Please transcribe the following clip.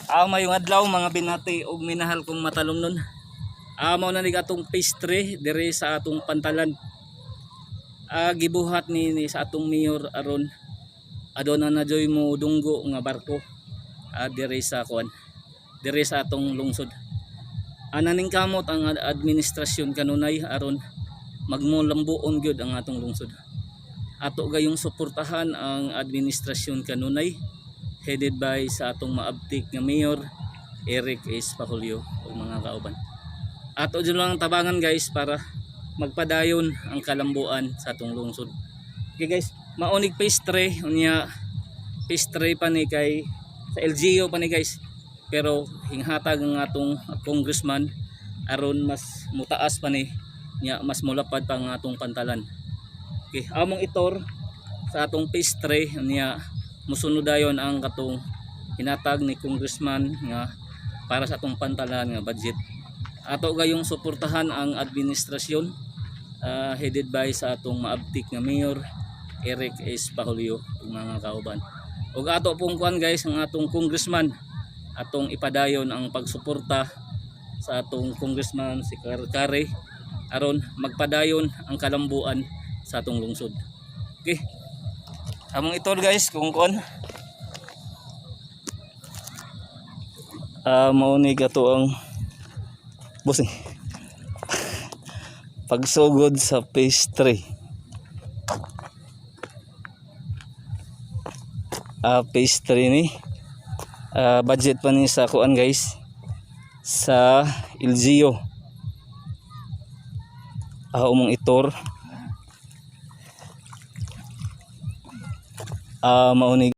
Mayong adlaw mga binati ug minahal kong matalumnon. Mao na nig atong pastry dire sa atong pantalan. Gibuhat ni sa atong mayor aron aduna na joy mo dunggo nga barko dire sa kuan. Dire sa atong lungsod. Ananing kamot ang administrasyon kanunay aron magmulambuon gyud ang atong lungsod. Ato gayong suportahan ang administrasyon kanunay headed by sa atong maabtik nga mayor Eric S. Pahulio ug mga kauban. Ato dyan lang tabangan guys para magpadayon ang kalambuan sa atong lungsod. Okay guys, maunig pastry unya pastry pa ni kay sa LGU pa ni guys. Pero hinghatag ang atong congressman aron mas mutaas pa ni nya mas mulapad pa ang atong pantalan. Okay, among itor sa atong pastry unya musunod dayon ang katong hinatag ni congressman nga para sa atong pantalan nga budget. Ato gayong suportahan ang administrasyon headed by sa atong maabtik nga mayor Eric S. Pahulio ug mga kauban. Ug ato pong kuan guys ang atong congressman atong ipadayon ang pagsuporta sa atong congressman si Kare aron magpadayon ang kalambuan sa atong lungsod. Okay. Among ito guys kung kuan maunig ato ang busing pagsugod sa pastry. Pastry ni budget pa ni sa kuan guys sa LGU. Umong itor maunig